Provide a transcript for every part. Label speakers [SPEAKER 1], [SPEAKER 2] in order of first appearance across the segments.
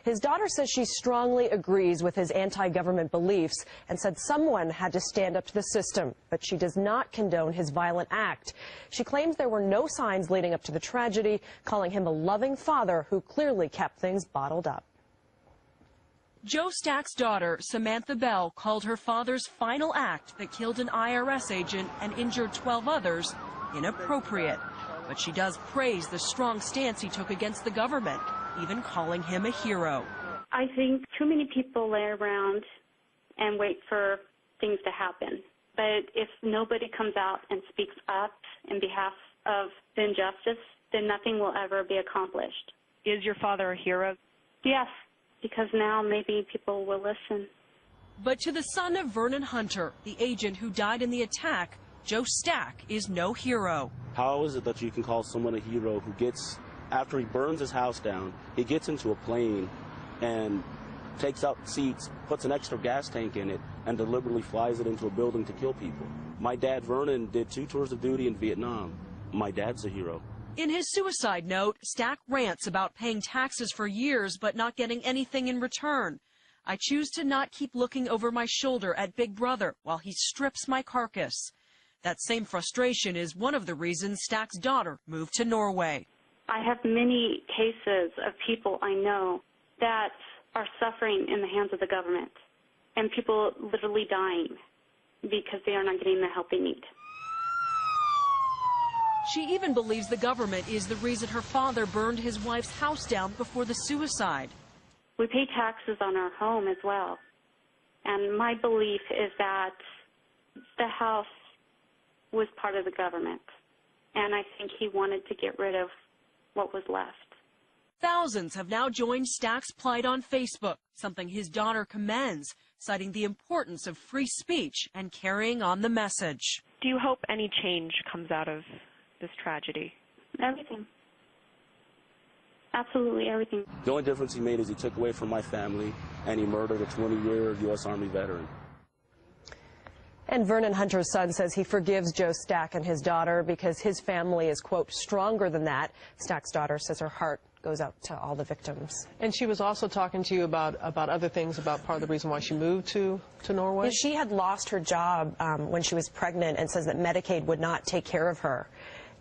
[SPEAKER 1] His daughter says she strongly agrees with his anti-government beliefs and said someone had to stand up to the system, but she does not condone his violent act. She claims there were no signs leading up to the tragedy, calling him a loving father who clearly kept things bottled up.
[SPEAKER 2] Joe Stack's daughter, Samantha Bell, called her father's final act that killed an IRS agent and injured 12 others inappropriate. But she does praise the strong stance he took against the government, even calling him a hero.
[SPEAKER 3] I think too many people lay around and wait for things to happen. But if nobody comes out and speaks up in behalf of the injustice, then nothing will ever be accomplished.
[SPEAKER 4] Is your father a hero?
[SPEAKER 3] Yes, because now maybe people will listen.
[SPEAKER 2] But to the son of Vernon Hunter, the agent who died in the attack, Joe Stack is no hero.
[SPEAKER 5] How is it that you can call someone a hero who gets, after he burns his house down, he gets into a plane and takes out seats, puts an extra gas tank in it, and deliberately flies it into a building to kill people? My dad, Vernon, did 2 tours of duty in Vietnam. My dad's a hero.
[SPEAKER 2] In his suicide note, Stack rants about paying taxes for years but not getting anything in return. I choose to not keep looking over my shoulder at Big Brother while he strips my carcass. That same frustration is one of the reasons Stack's daughter moved to Norway.
[SPEAKER 3] I have many cases of people I know that are suffering in the hands of the government, and people literally dying because they are not getting the help they need.
[SPEAKER 2] She even believes the government is the reason her father burned his wife's house down before the suicide.
[SPEAKER 3] We pay taxes on our home as well, and my belief is that the house was part of the government, and I think he wanted to get rid of what was left.
[SPEAKER 2] Thousands have now joined Stack's plight on Facebook, something his daughter commends, citing the importance of free speech and carrying on the message.
[SPEAKER 4] Do you hope any change comes out of this tragedy?
[SPEAKER 3] Everything. Absolutely everything.
[SPEAKER 5] The only difference he made is he took away from my family and he murdered a 20-year U.S. Army veteran.
[SPEAKER 1] And Vernon Hunter's son says he forgives Joe Stack and his daughter because his family is, quote, stronger than that. Stack's daughter says her heart goes out to all the victims.
[SPEAKER 6] And she was also talking to you about other things, about part of the reason why she moved to Norway?
[SPEAKER 1] Yeah, she had lost her job when she was pregnant and says that Medicaid would not take care of her.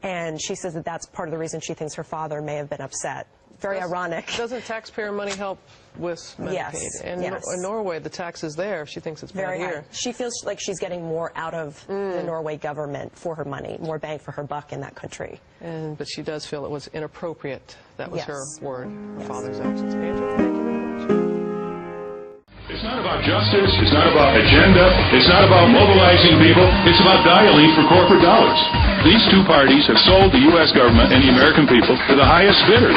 [SPEAKER 1] And she says that that's part of the reason she thinks her father may have been upset. Very ironic.
[SPEAKER 6] Doesn't taxpayer money help with Medicaid?
[SPEAKER 1] Yes.
[SPEAKER 6] And
[SPEAKER 1] yes.
[SPEAKER 6] In Norway, the tax is there. She thinks it's
[SPEAKER 1] very
[SPEAKER 6] bad
[SPEAKER 1] high.
[SPEAKER 6] here.
[SPEAKER 1] She feels like she's getting more out of the Norway government for her money, more bang for her buck in that country.
[SPEAKER 6] But she does feel it was inappropriate. That was her word. Her father's actions. Andrew, thank you very much.
[SPEAKER 7] It's not about justice, it's not about agenda, it's not about mobilizing people, it's about dialing for corporate dollars. These two parties have sold the U.S. government and the American people to the highest bidders.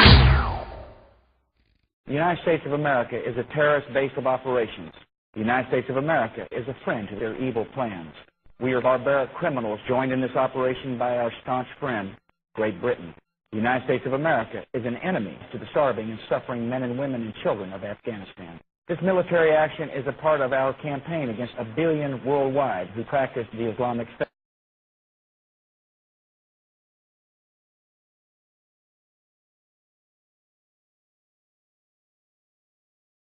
[SPEAKER 8] The United States of America is a terrorist base of operations. The United States of America is a friend to their evil plans. We are barbaric criminals joined in this operation by our staunch friend, Great Britain. The United States of America is an enemy to the starving and suffering men and women and children of Afghanistan. This military action is a part of our campaign against 1 billion worldwide who practice the Islamic faith.